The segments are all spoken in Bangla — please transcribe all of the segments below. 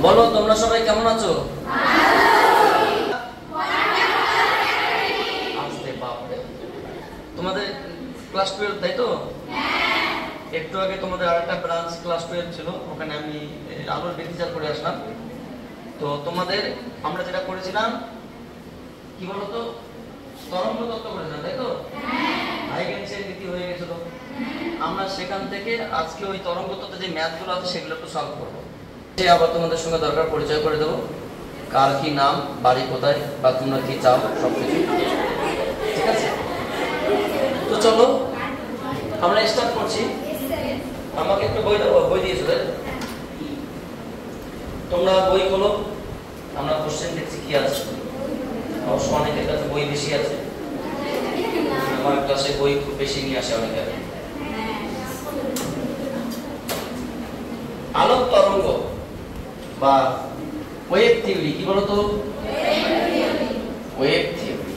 বলো তোমরা সবাই কেমন আছো? আস্তে বাপরে, তোমাদের ক্লাস 12 তাই তো? একটু আগে তোমাদের আরেকটা ব্রাঞ্চ ক্লাস 12 ছিল, ওখানে আমি আলোর বিচার করে আসলাম। তো তোমাদের আমরা যেটা করেছিলাম কি বলতো, তরঙ্গ তত্ত্ব করেছিলাম তাই তো? হাইগেন্সের নীতি হয়ে গেছিল। আমরা সেখান থেকে আজকে ওই তরঙ্গ তত্ত্বে যে ম্যাথগুলো আছে সেগুলো একটু সলভ করবো। আবার তোমাদের সঙ্গে দরকার পরিচয় করে দেবো, কার কি নাম, বাড়ি কোথায়, বা তোমরা কি চাও সবকিছু, ঠিক আছে? তো চলো আমরা স্টার্ট করছি। আমাকে একটু বই দাও, বই দিয়েছো তাই? তোমরা বই খোলো, আমরা কোশ্চেন দেখছি কি আছে। অবশ্য অনেকের কাছে বই বেশি আছে, আমার ক্লাসে বই খুব বেশি নিয়ে আসে অনেকে। আলোক তরঙ্গ বা ওয়েভ থিওরি, কি বলতো? Wave theory.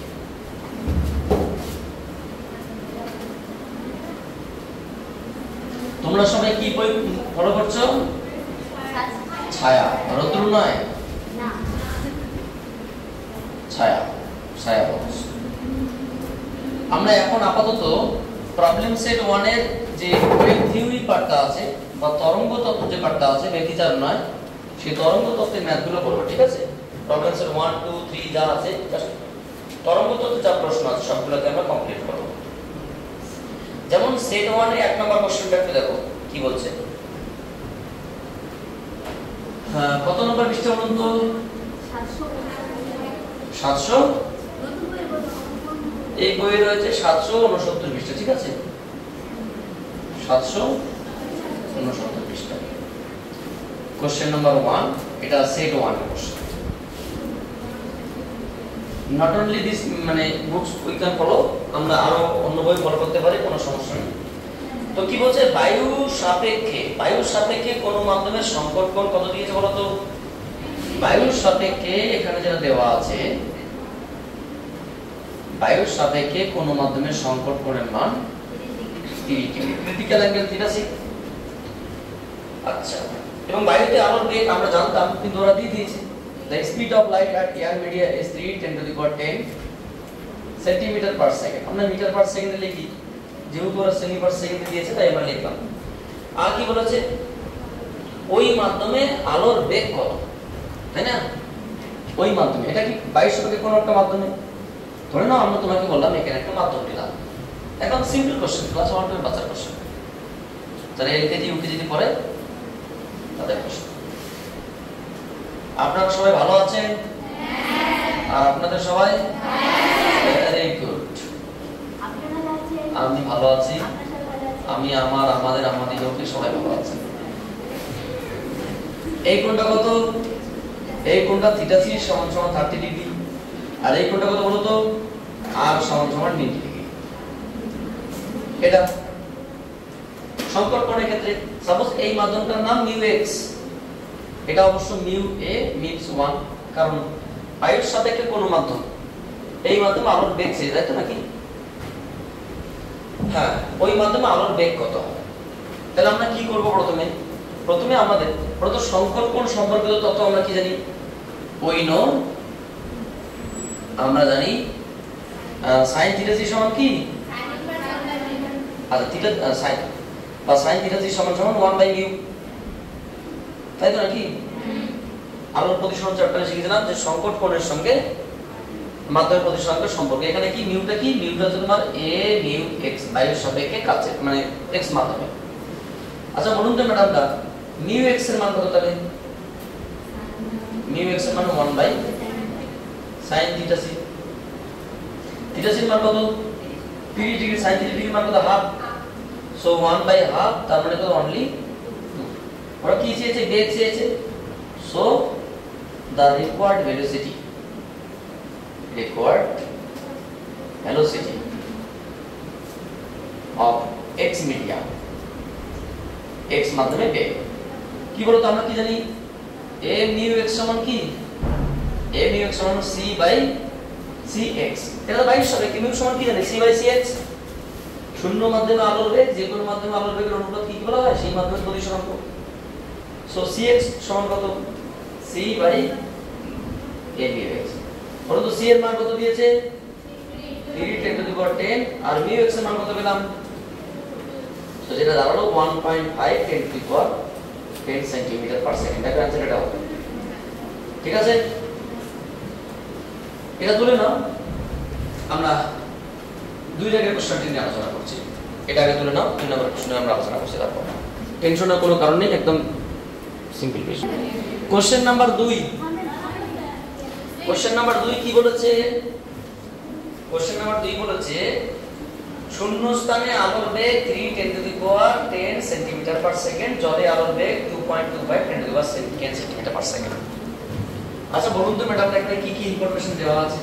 তোমরা সবাই কি বই ফলো করছো? ছায়া, রৌদ্র নয়, ছায়া, ছায়া বক্স। আমরা এখন আপাতত প্রবলেম সেট 1 এর যে ওয়েভ থিওরি পার্টটা আছে বা তরঙ্গ তত্ত্ব যে পার্টটা আছে, ব্যতিচার নয়, সেই তরঙ্গ তত্ত্বের ম্যাথগুলো করব, ঠিক আছে? প্রবলেম সেট 1 2 3 যা আছে, জাস্ট তরঙ্গ তত্ত্বে যা প্রশ্ন আছে সবগুলোকে আমরা কমপ্লিট করব। যেমন সেট 1 এর 1 নম্বর কোশ্চেনটা একটু দেখো কি বলছে। হ্যাঁ, কত নম্বর পৃষ্ঠা বলুন তো? 700। এই বইয়ে রয়েছে 769 পৃষ্ঠা, ঠিক আছে? 769 পৃষ্ঠা। কোশ্চেন নাম্বার 1, এটা সেট 1 এর কোশ্চেন। নট অনলি দিস মানে বুকস উই ক্যান ফলো, আমরা আরো অন্য বই ফলো করতে পারি, কোনো সমস্যা নেই। তো কি বলছে, বায়ুর সাপেক্ষে কোন মাধ্যমের সংকট কোণ কত দিয়েছে বলো তো? বায়ুর সাপেক্ষে এখানে যেটা দেওয়া আছে, বায়ুর সাপেক্ষে কোন মাধ্যমের সংকট কোণের মান 30 ডিগ্রি, ক্রিটিক্যাল অ্যাঙ্গেল 83। আচ্ছা, এবং বায়ুতে আলোর বেগ আমরা জানতাম, কিন্তু ওরা দিয়ে দিয়েছে the speed of light at air media is 3 × 10⁻⁻10 centimetre per second. আমরা মিটার পার সেকেন্ডে লিখি, যেহেতু ওরা সেমি পার সেকেন্ডে দিয়েছে তাই আমরা লিখলাম। আর কি বলেছে, ওই মাধ্যমে আলোর বেগ কত, তাই না? ওই মাধ্যমে, এটা কি বায়ুর সাপেক্ষে কোন একটা মাধ্যমে? ধরে নাও আমরা তোমাকে বললাম এখানে একটা মাধ্যম দিলাম। এখন সিম্পল কোশ্চেন, ক্লাস 1 এর বাচ্চার কোশ্চেন, যারা এলকেজি ইউকেজি পড়ে তাদের কোশ্চেন। আপনারা সবাই ভালো আছেন? আর আপনাদের সবাই? Very good. আমি ভালো আছি, আমি আমাদের লোকে সবাই ভালো আছে। এই কোণটা কত? এই কোণটা θ = 30 ডিগ্রি। আর এই কোণটা কত বলো তো? r = 90 degree. এটা সংকট কোণের ক্ষেত্রে সাপোজ এই মাধ্যমটার নাম μx, এটা অবশ্য μa means 1, কারণ বায়ুর সাপেক্ষে কোন মাধ্যম, এই মাধ্যমে আলোর বেগ চেয়ে যায় তো নাকি? হ্যাঁ, ওই মাধ্যমে আলোর বেগ কত হবে? তাহলে আমরা কি করব? প্রথমে আমাদের প্রথম সংকট কোণ সম্পর্কিত তথ্য আমরা কি জানি? ওই নো আমরা জানি sin θ সমান কি? আচ্ছা, থিটা sin বা sin θ সমান 1/μ, তাই তো নাকি? আলোর প্রতিসরণ চ্যাপ্টারে শিখেছিলাম যে সংকট কোণের সঙ্গে মাধ্যমের প্রতিসরণের সম্পর্ক। এখানে কি মিউটা কি? মিউটা হচ্ছে তোমার a মিউ x, বায়ুর সাপেক্ষে কাছে মানে x মাধ্যমে। আচ্ছা বলুন তো ম্যাডামটা, মিউ x এর মান কত তাহলে? মিউ x এর মান 1/sin θ c। θ c এর মান কত? 30 ডিগ্রি। sin 30 ডিগ্রি মান কত? হাফ। সো 1/2, তার মানে কত? অনলি 2। ওরা কি চেয়েছে? বেগ চেয়েছে। So the required velocity of x medium, x মাধ্যমে বেগ কি বলতো? আমরা কি জানি? a mu x সমান কি? a mu x সমান c/cx। এটা বায়ুর সাপেক্ষে mu সমান কি জানি? c/cx। শূন্য মাধ্যমে আলোর বেগ, যে কোনো মাধ্যমে আলোর বেগের অনুপাত কি বলা হয়? সেই মাধ্যমের প্রতিসরাঙ্ক। সো cx সমান কত? c বাই a দিয়ে দিয়েছে। পরন্তু c এর মান কত দিয়েছে 3 10 টু দি পাওয়ার 10 আর মিউ x এর মান কত পেলাম, তো যেটা দাঁড়ালো 1.5 10 to the power 10 centimetre per second. এটা आंसर এটা হবে। ঠিক আছে, এটা তুলে নাও। আমরা দুই জায়গায় কোশ্চেনটি নিয়ে আলোচনা করছি, এটা আগে তুলে নাও, 3 নম্বর প্রশ্নে আমরা আলোচনা করছি। তারপর টেনশনের কোনো কারণ নেই, একদম সিম্পল বিষয়। কোশ্চেন নাম্বার 2, কোশ্চেন নাম্বার 2 কি বলেছে? কোশ্চেন নাম্বার 2 বলেছে শূন্য স্থানে আলোর বেগ 3 10 to the power 10 centimetre per second, জলে আলোর বেগ 2.25 10 to the power 10 centimetre per second. আচ্ছা বলুন তো ম্যাডাম, এখানে কি কি ইনফরমেশন দেওয়া আছে?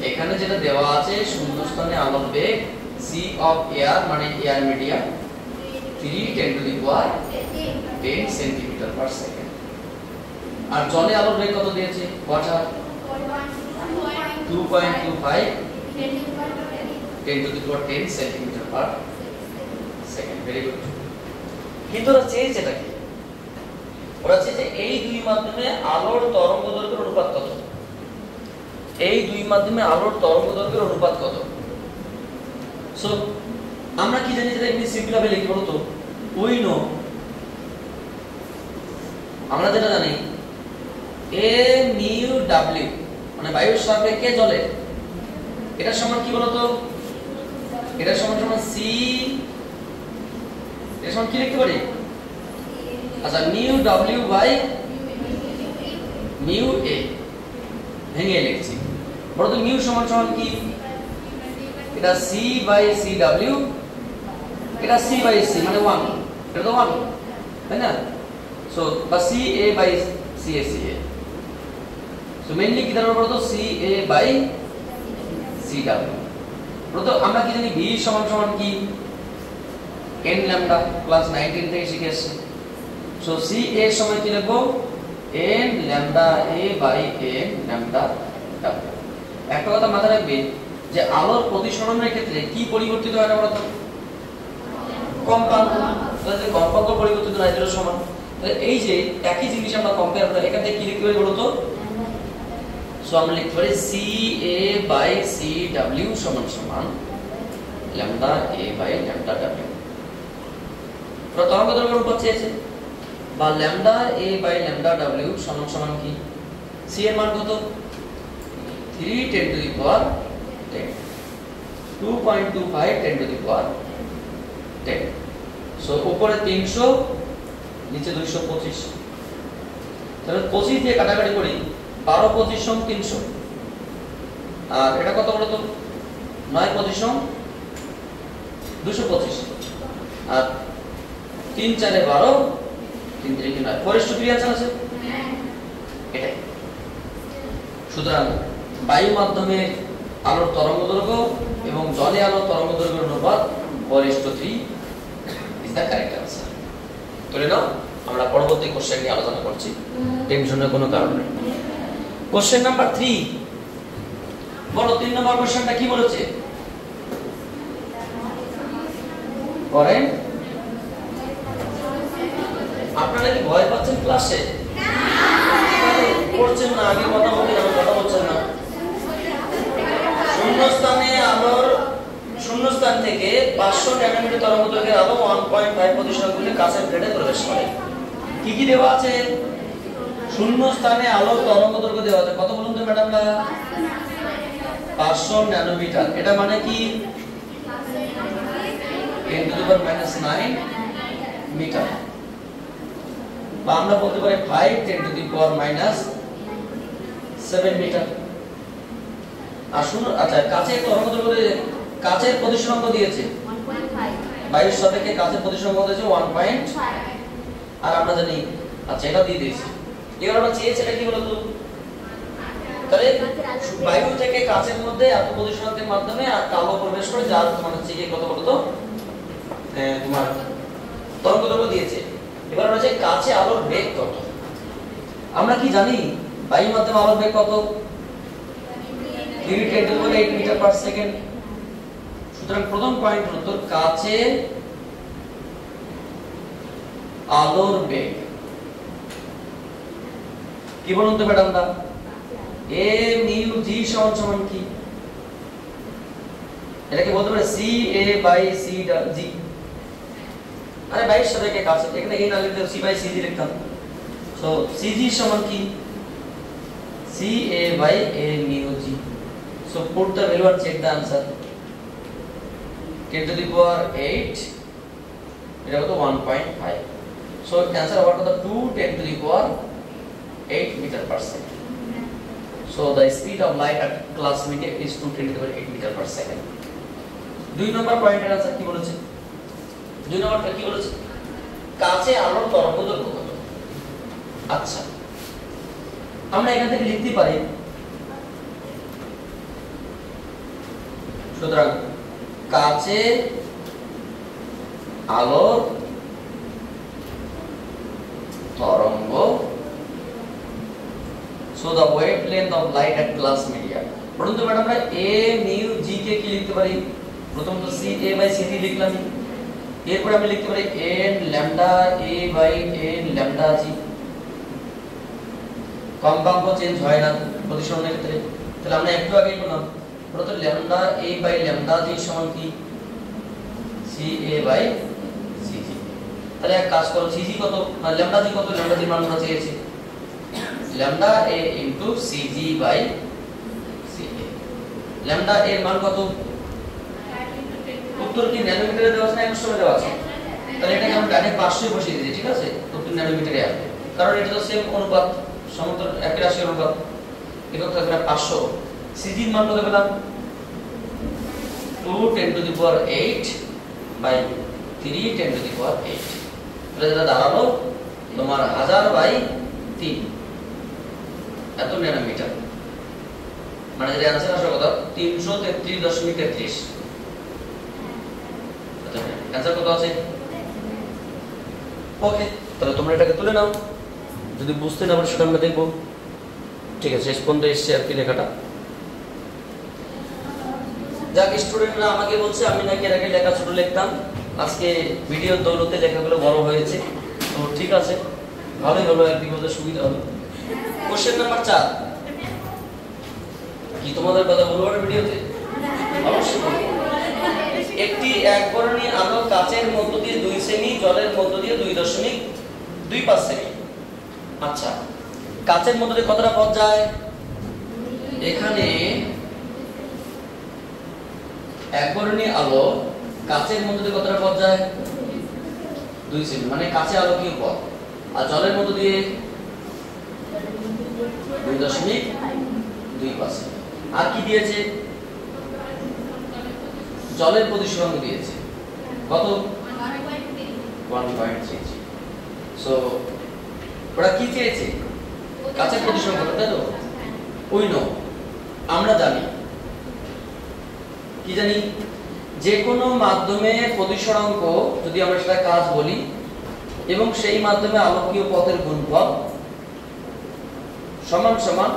এখানে যেটা দেওয়া আছে শূন্য স্থানে আলোর বেগ c অফ এয়ার মানে air medium 3 10 to the power 10 centimetre per second. আর জলে আলোর বেগ কত দিয়েছে? Water 2.25 10 to the power 10 centimetre per second. Very good. কিন্তু ওরা চেয়েছেটা কি? ওরা চেয়েছে এই দুই মাধ্যমে আলোর তরঙ্গদৈর্ঘ্যের অনুপাত কত? এই দুই মাধ্যমে আলোর তরঙ্গদৈর্ঘ্যের অনুপাত কত? সো আমরা কি জানি, যেটা এমনি সিম্পল ভাবে লিখব তো উই নো, আমরা যেটা জানি a mu w মানে বায়ুর সাপেক্ষে জলে, এটা সমান কি বলতো? এটা সমান c, এটা সমান কি লিখতে পারি? আচ্ছা mu w by mu a ভেঙে লিখছি। বলতো mu সমান সমান কি? এটা c বাই c w, এটা c বাই c মানে 1, এটা তো 1 তাই না? সো বা c a by c a c a, so mainly কি দাঁড়াবে বলতো c a by c w। বলতো আমরা কি জানি v সমান সমান কি? n ল্যামডা ক্লাস 19 থেকে শিখে আসছি। সো c a সমান কি লিখবো? n lambda a by n lambda w। একটা কথা মাথায় রাখবে যে আলোর প্রতিসরণের ক্ষেত্রে কি পরিবর্তিত হয় না বলতো? কম্পাঙ্ক। তাহলে কম্পাঙ্ক পরিবর্তিত হয় এর সমান। তাহলে এই যে একই জিনিস আমরা কম্পেয়ার করি, এখান থেকে কি লিখতে পারি বলতো? সো আমরা লিখতে পারি c a by c w সমান সমান lambda a by lambda w। পুরো তরঙ্গদৈর্ঘ্যের অনুপাত চেয়েছে, বা lambda a by lambda w সমান সমান কি? c এর মান কত? 3 10 to the power 10, 2.25 10 to the power 10। So উপরে 300 নিচে 225, তাহলে 25 দিয়ে কাটাকাটি করি 12 25 সম 300, আর এটা কত বলতো? 9 25 সম 225, আর 3 4 এ 12 3 3 9 4:3 আছে আছে এটাই। সুতরাং বায়ু মাধ্যমে আলোর তরঙ্গদৈর্ঘ্য এবং জলে আলোর তরঙ্গদৈর্ঘ্যের অনুপাত 4:3 ইজ দা কারেক্ট आंसर। তুলে নাও, আমরা পরবর্তী কোশ্চেন নিয়ে আলোচনা করছি, টেনশনের কোনো কারণ নেই। কোশ্চেন নাম্বার 3 বলো, 3 নম্বর কোশ্চেনটা কি বলেছে? করেন। আপনারা কি ভয় পাচ্ছেন ক্লাসে? না, পড়ছেন না, আগে কথা বলতে যাবেন, কথা বলছেন না। শূন্যস্থান থেকে 500 ন্যানোমিটার তরঙ্গদৈর্ঘ্যের আলো 1.5 প্রতিসরণ গুলি কাঁচের প্লেটে প্রবেশ করে। কি কি দেওয়া আছে? শূন্যস্থানে আলোর তরঙ্গদৈর্ঘ্য দেওয়া আছে কত বলুন তো ম্যাডামরা? 500 ন্যানোমিটার। এটা মানে কি? 10 টু দি পাওয়ার -9 মিটার, বা আমরা বলতে পারি 5 10 টু দি পাওয়ার -7 মিটার। আর শুনুন, আচ্ছা কাঁচের তরঙ্গদৈর্ঘ্য, কাঁচের প্রতিসরাঙ্ক দিয়েছে 1.5, বায়ুর সাপেক্ষে কাঁচের প্রতিসরাঙ্ক দিয়েছে 1.5, আর আমরা জানি আচ্ছা এটা দিয়ে দিয়েছি। এবার আমরা চেয়েছি এটা কি বলতো? তাহলে বায়ু থেকে কাঁচের মধ্যে এত প্রতিসরাঙ্কের মাধ্যমে আলো প্রবেশ করে, যার তোমার হচ্ছে কি কত বলতো তোমার তরঙ্গদৈর্ঘ্য দিয়েছে। এবার আমরা যে কাঁচে আলোর বেগ কত, আমরা কি জানি বায়ু মাধ্যমে আলোর বেগ কত? 3 10 to the power 8 metre per second. সুতরাং প্রথম পয়েন্ট হলো কাঁচে আলোর বেগ কি বলুন তো ম্যাডামরা, এ মিউ জি সমান সমান কি? এটা কি বলতে পারে সি এ বাই সি জি? আরে ভাই সাথে কে কাছে এখানে এ না লিখতে সি বাই সি জি লিখতাম। সো সি জি সমান কি? C A by A mu G. So put the value and check the answer। 10 to the power 8, এটা কত 1.5। So answer what was the 2 10 to the power 8 meter per second। So the speed of light at class media is 2 10 to the power 8 meter per second। 2 নম্বর পয়েন্টের आंसर কি বলেছে? 2 নম্বরটা কি বলেছে? কাছে আলোর তরঙ্গদৈর্ঘ্য কত? আচ্ছা, আমরা এখান থেকে লিখতে পারি, সুতরাং কাছে আলোর তরঙ্গ, so the wavelength of light at glass media। বলুন তো ম্যাডাম, আমরা a mu g কে কি লিখতে পারি? প্রথমত c a by c d লিখলাম, এরপর আমি লিখতে পারি n lambda a by n lambda g। কম্পাঙ্ক চেঞ্জ হয় না প্রতিসরণের ক্ষেত্রে, তাহলে আমরা একটু আগেই বললাম প্রথমত lambda a by lambda g সমান কি? c a by c g। তাহলে এক কাজ করো, c g কত, lambda g কত, lambda g মান আমরা চেয়েছি lambda a into c g by c a। lambda a এর মান কত? উত্তর কি ন্যানোমিটারে দেওয়া আছে না অ্যাংস্ট্রমে দেওয়া আছে? তাহলে এটাকে আমরা ডাইরেক্ট 500 বসিয়ে দিয়েছি, ঠিক আছে? উত্তর ন্যানোমিটারে আসবে, কারণ এটা তো সেম অনুপাত, সমান্তর একই রাশি অনুপাত, একক থাকবে 500। cg এর মান কত পেলাম? 2 10 to the power 8 by 3 10 to the power 8। তাহলে এটা দাঁড়ালো তোমার 1000 বাই 3 এত ন্যানোমিটার, মানে এর आंसर আসবে কত? 333.33। आंसर কত আছে? ওকে, তাহলে তোমরা এটাকে তুলে নাও, যদি বুঝতে না পারো সেটা আমরা দেখব। ঠিক আছে, শেষ পর্যন্ত এসছে আর কি লেখাটা। যাক, স্টুডেন্টরা আমাকে বলছে আমি নাকি এর আগে লেখা ছোট লিখতাম, আজকে ভিডিওর দৌলতে লেখাগুলো বড় হয়েছে, তো ঠিক আছে, ভালোই হলো, একদিকে ওদের সুবিধা হলো। কোশ্চেন নাম্বার 4, কি তোমাদের কথা বলবো ভিডিওতে? অবশ্যই। একটি একবর্ণী আলো কাচের মধ্য দিয়ে 2 সেমি, জলের মধ্য দিয়ে 2.25 সেমি। আচ্ছা, কাচের মধ্য দিয়ে কতটা পথ যায়? এখানে একবর্ণী আলো কাচের মধ্য দিয়ে কতটা পথ যায়? 2 সেমি, মানে কাছে আলোকীয় পথ। আর জলের মধ্য দিয়ে 2.25। আর কি দিয়েছে? জলের প্রতিসরণ দিয়েছে কত? 1.33। সো ওরা কি চেয়েছে? কাছের প্রতিসরণ কত, তাই তো? ওই নো, আমরা জানি কি জানি, যে কোনো মাধ্যমে প্রতিসরাঙ্ক যদি আমরা সেটা কাজ বলি এবং সেই মাধ্যমে আলোকীয় পথের গুণফল সমান সমান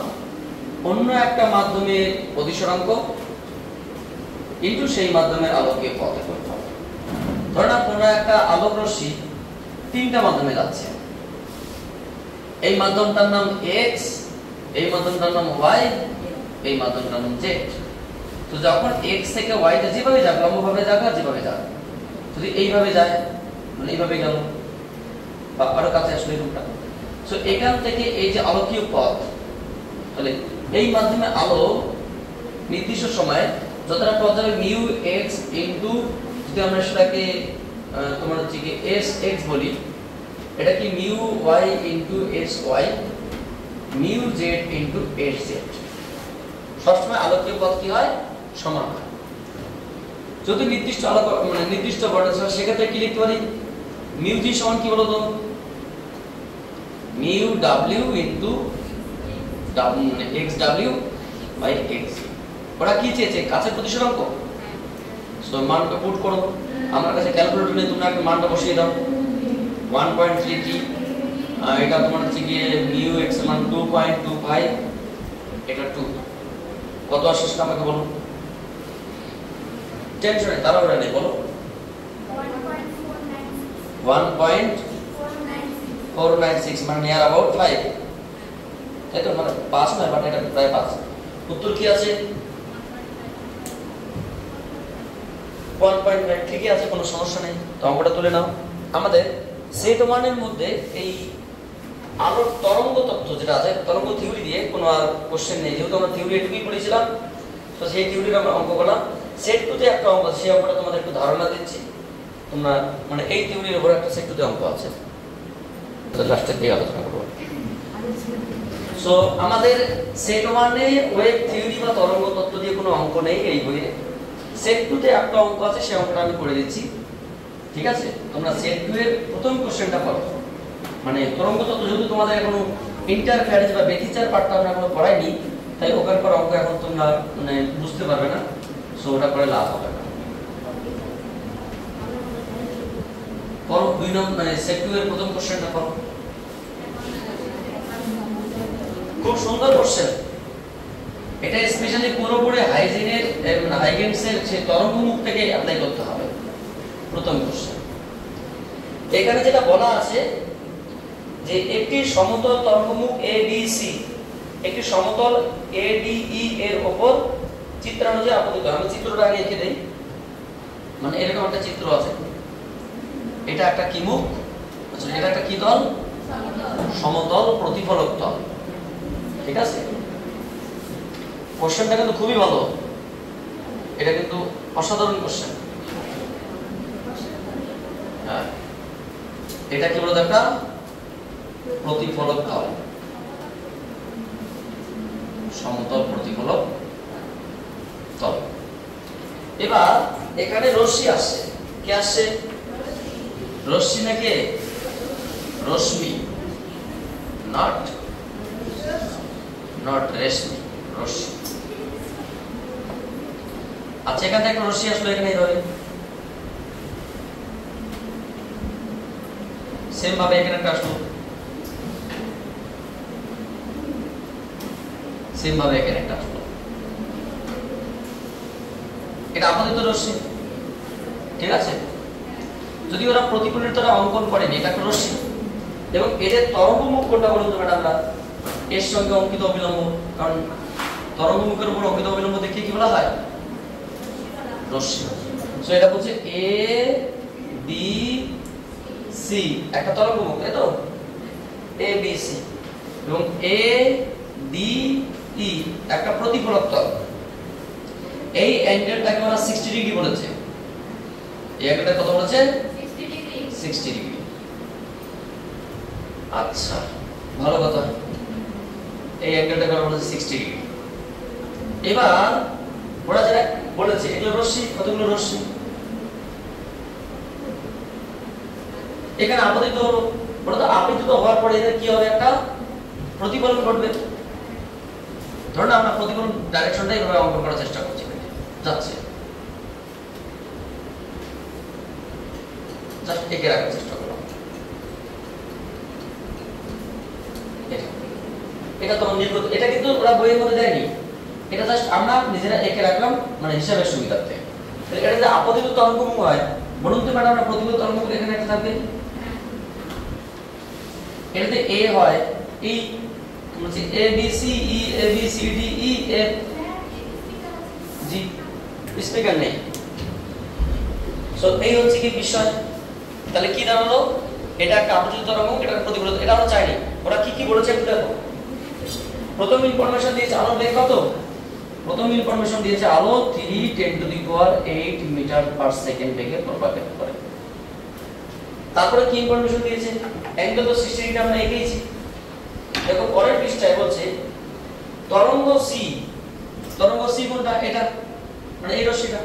অন্য একটা মাধ্যমের প্রতিসরাঙ্ক ইনটু সেই মাধ্যমের আলোকীয় পথের গুণফল। ধরুন কোনো একটা আলোক রশ্মি 3টা মাধ্যমে যাচ্ছে, এই মাধ্যমটার নাম x, এই মাধ্যমটার নাম y, এই মাধ্যমটার নাম z। তো যখন x থেকে y তে যেভাবে যাক, লম্বভাবে যাক আর যেভাবে যাক, যদি এইভাবে যায় মানে এইভাবে গেল বা আরো কাছে আসলে এরকমটা। সো এখান থেকে এই যে আলোকীয় পথ, তাহলে এই মাধ্যমে আলো নির্দিষ্ট সময়ে যতটা পথ যাবে মিউ x ইনটু, যদি আমরা সেটাকে তোমার হচ্ছে কি s x বলি, এটা কি mu y into s y, mu z into s z। সবসময় আলোকীয় পথ কি হয়? সমান হয়। যদি নির্দিষ্ট আলোক মানে নির্দিষ্ট বর্ণালী, সেক্ষেত্রে কি লিখতে পারি? মিউ জি সমান কি বলতো? Mu w into xw by x। ওরা কি চেয়েছে? কাছের প্রতিসরাঙ্ক। সো মানটা পুট করো, আমার কাছে ক্যালকুলেটর নেই, তোমরা একটা মানটা বসিয়ে দাও। 1.33, এটা তোমার হচ্ছে গিয়ে মিউ x মান 2.25, এটা 2, কত আসছে সেটা আমাকে বলো। টেনশন নেই, তাড়াহুড়া নেই, বলো। 1.496, মানে নিয়ার अबाउट 5। তাই তো, মানে 5 নয়, বাট এটা প্রায় 5। উত্তর কি আছে? 1.5। ঠিকই আছে, কোনো সমস্যা নেই। তো অঙ্কটা তুলে নাও। আমাদের সেট 1 এর মধ্যে এই আলোর তরঙ্গ তত্ত্ব যেটা আছে, তরঙ্গ থিওরি দিয়ে কোনো আর কোশ্চেন নেই, যেহেতু আমরা থিওরি এটুকুই পড়েছিলাম। তো সেই থিওরির আমরা অঙ্ক করলাম। সেট 2 তে একটা অঙ্ক আছে, সেই অঙ্কটা তোমাদের একটু ধারণা দিচ্ছি। তোমরা মানে এই থিওরির উপর একটা সেট 2 তে অঙ্ক আছে, তো লাস্টের দিকে আলোচনা করব। সো আমাদের সেট 1 এ ওয়েভ থিওরি বা তরঙ্গ তত্ত্ব দিয়ে কোনো অঙ্ক নেই এই বইয়ে। সেট 2 তে একটা অঙ্ক আছে, সেই অঙ্কটা আমি করে দিচ্ছি। ঠিক আছে, তোমরা সেট 2 এর প্রথম কোশ্চেনটা করো। মানে তরঙ্গ তত্ত্ব যেহেতু তোমাদের এখনো ইন্টারফারেন্স বা ব্যতিচার পার্টটা আমরা এখনো পড়াইনি, তাই ওখানকার অঙ্ক এখন তোমরা মানে বুঝতে পারবে না। সো ওটা করে লাভ হবে না। করো 2 নম্বর, মানে সেট 2 এর প্রথম কোশ্চেনটা করো। খুব সুন্দর কোশ্চেন এটা, স্পেশালি পুরোপুরি হাইগেনসের সেই তরঙ্গমুখ থেকে অ্যাপ্লাই করতে হবে। প্রথম কোশ্চেন এখানে যেটা বলা আছে যে একটি সমতল তরঙ্গমুখ ABC, একটি সমতল ADE এর উপর চিত্রানুযায়ী আপতিত। আমি চিত্রটা আগে এঁকে দেই। মানে এরকম একটা চিত্র আছে, এটা একটা কি মুখ, আচ্ছা এটা একটা কি তল? সমতল প্রতিফলক তল। ঠিক আছে, কোশ্চেনটা কিন্তু খুবই ভালো, এটা কিন্তু অসাধারণ কোশ্চেন। হ্যাঁ, এটা কি বলতো? একটা প্রতিফলক তল, সমতল প্রতিফলক তল। এবার এখানে রশ্মি আসছে, কি আসছে? রশ্মি নাকি রশ্মি, নট রেশমি, রশ্মি। আচ্ছা, এখান থেকে একটা রশ্মি আসলো, এখানে এইভাবে সেম ভাবে এখানে একটা আসলো, সেম ভাবে এখানে একটা আসলো। এটা আপতিত রশ্মি। ঠিক আছে, যদি ওরা প্রতিফলনের দ্বারা অঙ্কন করেনি, এটা একটা রশ্মি এবং এদের তরঙ্গমুখ কোনটা বলুন তো ম্যাডামরা? এর সঙ্গে অঙ্কিত অবিলম্ব, কারণ তরঙ্গমুখের উপর অঙ্কিত অবিলম্ব দেখে কি বলা হয়? রশ্মি। সো এটা বলছে ABC, একটা তরঙ্গমুখ, তাই তো? ABC এবং ADE একটা প্রতিফলক তল। এই অ্যাঙ্গেলটাকে ওরা 60 ডিগ্রি বলেছে। এই অ্যাঙ্গেলটা কত বলেছে? 60 ডিগ্রি। আচ্ছা, ভালো কথা, এই অ্যাঙ্গেলটাকে ওরা বলেছে 60 ডিগ্রি। এবার ওরা যেটা বলেছে, এগুলো রশ্মি, কতগুলো রশ্মি এখানে আপতিত হলো। ওরা তো আপতিত হওয়ার পরে এদের কি হবে? একটা প্রতিফলন ঘটবে। ধরুন আমরা প্রতিফলন ডাইরেকশনটা এইভাবে অঙ্কন করার চেষ্টা করছি, যাচ্ছে, জাস্ট এঁকে রাখার চেষ্টা করলাম। এটা তো নির্গত, এটা কিন্তু ওরা বইয়ের মধ্যে দেয়নি, এটা জাস্ট আমরা নিজেরা এঁকে রাখলাম, মানে হিসাবের সুবিধার্থে। এটা যদি আপতিত তরঙ্গমুখ হয়, বলুন তো ম্যাডাম, আমরা প্রতিফলিত তরঙ্গমুখ এখানে একটা থাকবে। এটাতে A হয়, এই বলছি ABC, E, AB, CD, E, F, G, speaker নেই। সো এই হচ্ছে কি বিষয়। তাহলে কি দাঁড়ালো? এটা একটা আপতিত তরঙ্গমুখ, এটা প্রতিফলিত। এটা আমরা চাইনি। ওরা কি কি বলেছে একটু দেখো। প্রথম ইনফরমেশন দিয়েছে আলোর বেগ কত? প্রথম ইনফরমেশন দিয়েছে আলো 3×10⁸ মিটার পার সেকেন্ড বেগে প্রপাগেট করে। তারপরে কি ইনফরমেশন দিয়েছে? অ্যাঙ্গেল তো 60 ডিগ্রি আমরা এঁকেইছি। দেখো পরের পৃষ্ঠায় বলছে তরঙ্গ সি। তরঙ্গ সি কোনটা? এটা, মানে এই রশ্মিটা।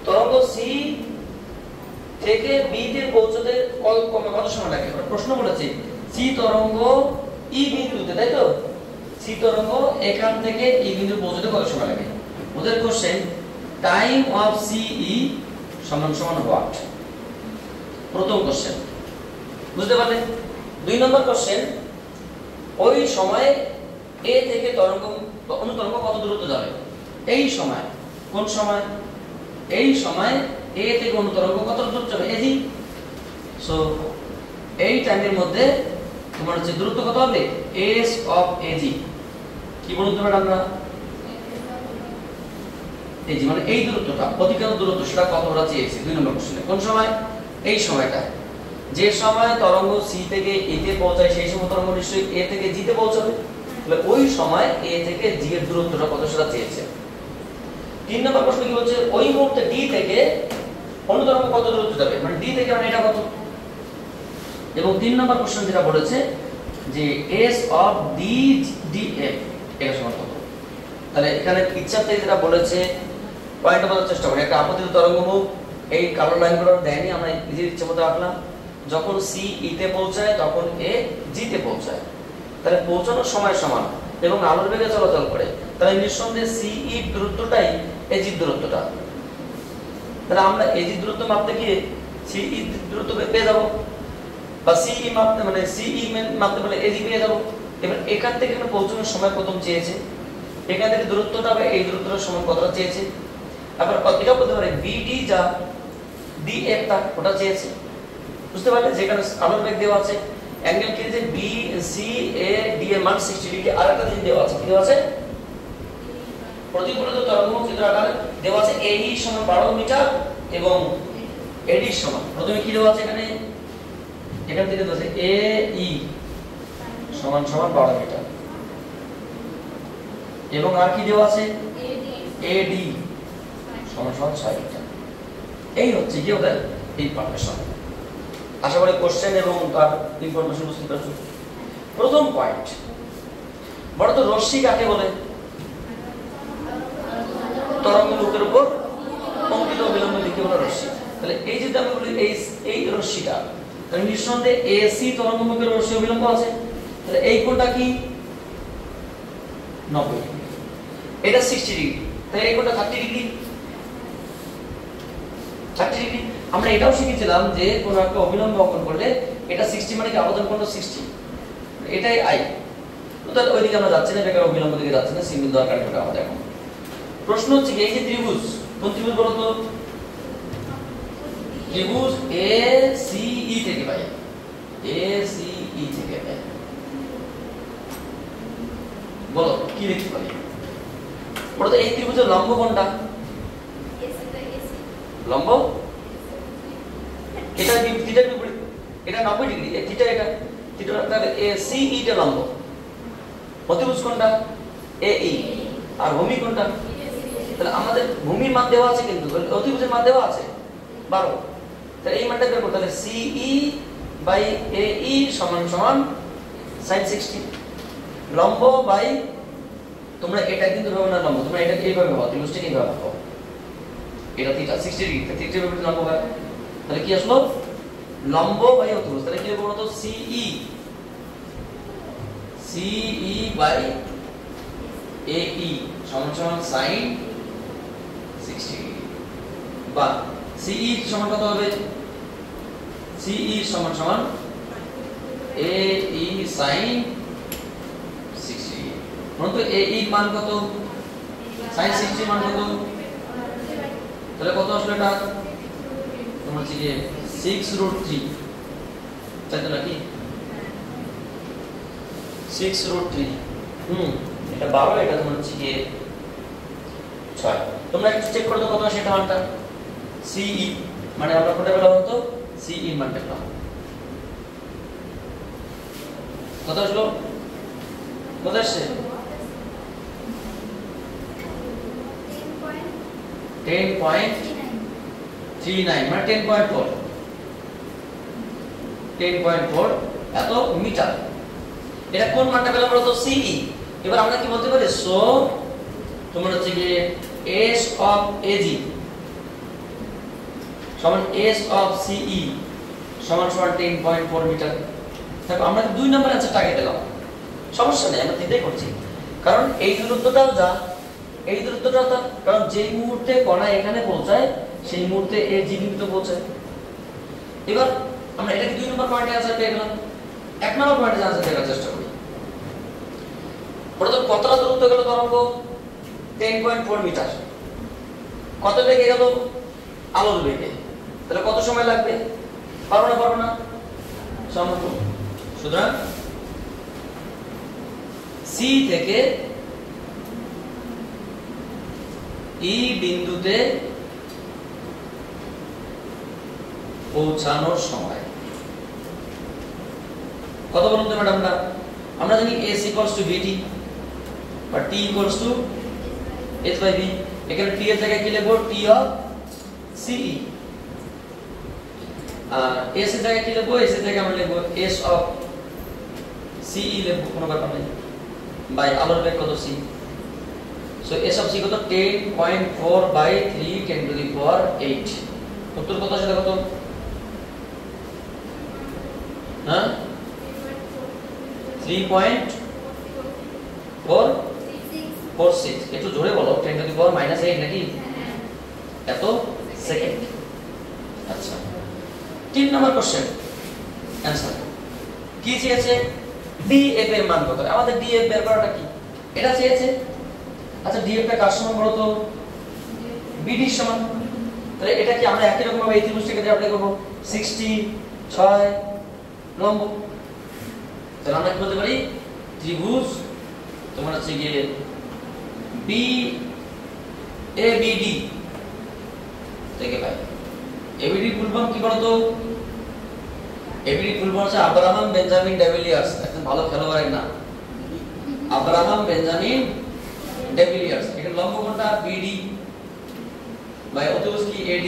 তরঙ্গ সি থেকে বি তে পৌঁছতে কত সময় লাগে? প্রশ্ন বলেছে সি তরঙ্গ ই বিন্দুতে, তাই তো? সি তরঙ্গ এখান থেকে ই বিন্দু পৌঁছতে কত সময় লাগে? ওদের কোশ্চেন টাইম অফ সিই সমান সমান হোয়াট? প্রথম কোশ্চেন, বুঝতে পারলেন? 2 নম্বর কোশ্চেন, ওই সময়ে এ থেকে তরঙ্গ অন্য তরঙ্গ কত দূরত্ব যাবে? এই সময়, কোন সময়? এই সময় এ থেকে অন্য তরঙ্গ কত দূরত্ব যাবে? এজি। সো এই টাইমের মধ্যে তোমার হচ্ছে দূরত্ব কত হবে? S of AG. কি বলতে পারেন আমরা? এই যে মানে এই দূরত্বটা, অতিক্রান্ত দূরত্ব সেটা কত ওরা চেয়েছে 2 নম্বর কোশ্চেনে। কোন সময়? এই সময়টা, যে সময় তরঙ্গ সি থেকে এ তে পৌঁছায় সেই সময় তরঙ্গ নিশ্চয়ই এ থেকে জি তে পৌঁছাবে, তাহলে ওই সময় এ থেকে জি এর দূরত্বটা কত সেটা চেয়েছে। 3 নম্বর প্রশ্ন কি বলছে? ওই মুহূর্তে ডি থেকে অন্য তরঙ্গ কত দূরত্ব যাবে, মানে ডি থেকে মানে এটা কত। এবং 3 নম্বর প্রশ্ন যেটা বলেছে যে S of D D F এটা সমান কত। তাহলে এখানে পিকচার থেকে যেটা বলেছে পয়েন্টটা বোঝার চেষ্টা করি। একটা আপতিত তরঙ্গমুখ, এই কালো লাইনগুলো দেয়নি, আমরা নিজের ইচ্ছে মতো আঁকলাম। যখন সি ই তে পৌঁছায় তখন এ জি তে পৌঁছায়, তাহলে পৌঁছানোর সময় সমান এবং আলোর বেগে চলাচল করে, তাহলে নিঃসন্দেহে সি ই দূরত্বটাই এ জি দূরত্বটা। তাহলে আমরা এ জি দূরত্ব মাপতে গিয়ে সি ই দূরত্ব পেয়ে যাব, বা সি ই মাপতে মানে সি ই মাপতে বলে এ জি পেয়ে যাব। এবার এখান থেকে এখানে পৌঁছানোর সময় প্রথম চেয়েছে, এখান থেকে দূরত্বটা বা এই দূরত্বটার সময় কতটা চেয়েছে। আবার এটাও বলতে পারে বিডি যা ডি এফ টা ওটা চেয়েছে। বুঝতে পারলে? যেখানে আলোর বেগ দেওয়া আছে, অ্যাঙ্গেল কি যে বি সি এ ডি এর মান 60 ডিগ্রি, আর একটা জিনিস দেওয়া আছে, কি দেওয়া আছে? প্রতিফলিত তরঙ্গমুখ চিত্র আকারে দেওয়া আছে এ ই সমান 12 মিটার এবং এডি সমান, প্রথমে কি দেওয়া আছে এখানে, এখান থেকে দেওয়া আছে এ ই সমান সমান 12 মিটার এবং আর কি দেওয়া আছে এডি সমান সমান 6 মিটার। এই হচ্ছে কি ওদের ইনফরমেশন। আশা করি কোশ্চেন এবং তার ইনফরমেশন বুঝতে পারছো। প্রথম পয়েন্ট, বড় তো রশ্মি কাকে বলে? তরঙ্গ মুখের উপর অঙ্কিত অবিলম্ব দিকে বলা রশ্মি। তাহলে এই যে আমি বলি এই রশ্মিটা, তাহলে নিঃসন্দেহে এসি তরঙ্গ মুখের রশ্মি অবিলম্ব আছে, তাহলে এই কোণটা কি 90 ডিগ্রি, এটা 60 ডিগ্রি, তাহলে এই কোণটা 30 ডিগ্রি। 30 ডিগ্রি আমরা এটাও শিখেছিলাম যে কোন একটা অবিলম্ব অঙ্কন করলে এটা 60 মানে কি আবর্তন কোণ 60, এটাই আই। তো ওইদিকে আমরা যাচ্ছি না, বেকার অবিলম্ব দিকে যাচ্ছি না, সিম্বল দরকার এটা আমাদের। এখন প্রশ্ন হচ্ছে এই যে ত্রিভুজ, কোন ত্রিভুজ বলো তো? ত্রিভুজ এ সি ই থেকে পাই, এ সি ই থেকে পাই, বলো কি লিখতে পারি? বলো তো এই ত্রিভুজের লম্ব কোনটা? লম্ব এটা থিটার বিপরীত, এটা 90 ডিগ্রি, এই থিটা এটা থিটা, তাহলে এ সি ই টা লম্ব। অতিভুজ কোনটা? এ ই। আর ভূমি কোনটা? তাহলে আমাদের ভূমির মান দেওয়া আছে, কিন্তু অতিভুজের মান দেওয়া আছে 12, তাহলে এই মানটা বের করতে হবে। সি ই বাই এ ই সমান সমান sin 60, লম্ব বাই, তোমরা এটা কিন্তু ভাবো না লম্ব, তোমরা এটা এইভাবে ভাবো, ত্রিভুজটা এইভাবে ভাবো, এটা থিটা 60 ডিগ্রি, থিটা বিপরীত লম্ব হয়, তাহলে কি আসলো? লম্ব বাই অতিভুজ। তাহলে কি হবে বলতো? সি ই বাই এ ই সমান সমান sin 60 ডিগ্রি, বা সি ই সমান কত হবে? সি ই সমান সমান এ ই sin 60 ডিগ্রি। বলতো এ ই মান কত? sin 60 মান কত? তাহলে কত আসলে এটা? তোমার হচ্ছে কি 6√3, তাই তো নাকি? 6√3, এটা 12, এটা তোমার হচ্ছে কি 6। তোমরা একটু চেক করে দাও কত আসে এটা মানটা। সি ই মানে আমরা কোনটা পেলাম তো? সি ই মানটা পেলাম কত আসলো? কত আসছে? 10.39 মানে 10.4 এত মিটার। এটা কোন মানটা পেলাম বলতো? C E. এবার আমরা কি বলতে পারি? সো তোমার হচ্ছে কি এস অফ এজি সমান এস অফ সি ই সমান সমান 10.4 মিটার। দেখো আমরা 2 নম্বর অ্যানসারটা আগে পেলাম, সমস্যা নেই, আমরা তিনটাই করছি। কারণ এই দূরত্বটাও যা, এই দূরত্বটাও তা, কারণ যেই মুহূর্তে কণা এখানে পৌঁছায় সেই মুহূর্তে এ জি বিন্দুতে পৌঁছায়। এবার আমরা এটাকে 2 নম্বর পয়েন্টে অ্যানসার পেয়ে গেলাম। 1 নম্বর পয়েন্টে অ্যানসার দেওয়ার চেষ্টা করি। প্রথম কতটা দূরত্ব গেল তরঙ্গ? 10.4 মিটার। কত বেগে গেল? আলোর বেগে। তাহলে কত সময় লাগবে? পারবো না সম্ভব। সুতরাং সি থেকে ই বিন্দুতে পৌঁছানোর সময় কত বলুন তো ম্যাডাম? আমরা জানি s equals to vt বা t equals to h by v। এখানে t এর জায়গায় কি লিখব? t of ce। R s এর জায়গায় কি লিখব? s এর জায়গায় আমরা লিখব s of ce লিখব, কোনো ব্যাপার নেই, বাই আলোর বেগ কত c। So s of c কত? 10.4 by 3 10 to the power 8। উত্তর কত সেটা কত? হ্যাঁ 3.446। একটু জোরে বলো। 10 to the power -8 নাকি? এত সেকেন্ড। আচ্ছা 3 নম্বর কোশ্চেন অ্যানসার কি চেয়েছে? df এর মান কত? আমাদের df বের করাটা কি? এটা চেয়েছে। আচ্ছা df টা কার সমান বলো তো? bd এর সমান। তাহলে এটা কি আমরা একই রকম ভাবে এই ত্রিভুজটাকে অ্যাপ্লাই করব? 60 6 লম্ব। তাহলে আমরা কি বলতে পারি? ত্রিভুজ তোমার হচ্ছে গিয়ে BABD থেকে পাই। ABD ফুল ফর্ম কি বলতো? ABD ফুল ফর্ম হচ্ছে আব্রাহাম বেঞ্জামিন ডেভিলিয়ার্স, একদম ভালো খেলোয়াড়ের নাম, আব্রাহাম বেঞ্জামিন ডেভিলিয়ার্স। এখানে লম্ব কোণটা BD বাই অতিভুজ কি AD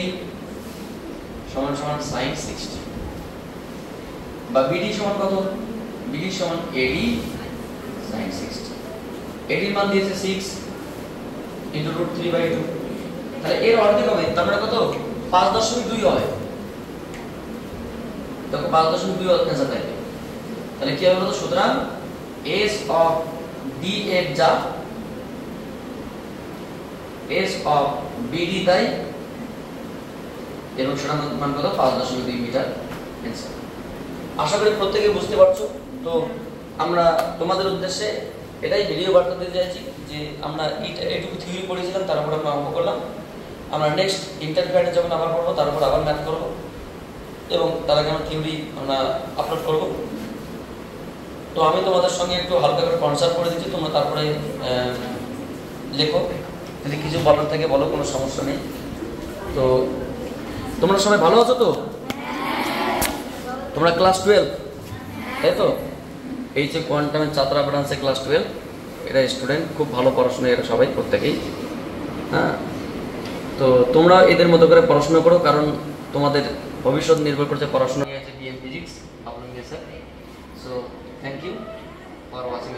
সমান সমান sin 60 বা BD সমান কত? BD সমান AD sin 60। AD এর মান দিয়েছে 6 * √3/2। তাহলে এর অর্ধেক হবে, তার মানে কত? 5.2 হবে। দেখো 5.2 অ্যানসার থাকে। তাহলে কি হবে বলতো? সুতরাং s of df যা s of bd তাই, এবং সেটার মান কত? 5.2 মিটার অ্যানসার। আশা করি প্রত্যেকে বুঝতে পারছো। তো আমরা তোমাদের উদ্দেশ্যে এটাই ভিডিও বার্তা দিতে চাইছি যে আমরা এইটুকু থিওরি পড়েছিলাম, তার উপর আমরা অঙ্ক করলাম। আমরা নেক্সট ইন্টারভিউতে যখন আবার করবো তার উপর আবার ম্যাথ করবো, এবং তার আগে আমরা থিওরি আমরা আপলোড করব। তো আমি তোমাদের সঙ্গে একটু হালকা করে কনসাল্ট করে দিচ্ছি, তোমরা তারপরে লেখো, যদি কিছু বলার থাকে বলো, কোনো সমস্যা নেই। তো তোমরা সবাই ভালো আছো তো? তোমরা ক্লাস 12 তাই তো? এই যে কোয়ান্টামের ছাত্রা ব্রাঞ্চে ক্লাস 12 এরা স্টুডেন্ট, খুব ভালো পড়াশোনা এরা সবাই প্রত্যেকেই। হ্যাঁ, তো তোমরা এদের মতো করে পড়াশোনা করো, কারণ তোমাদের ভবিষ্যৎ নির্ভর করছে পড়াশোনা। BM Physics, আপনাদের sir. So thank you for watching.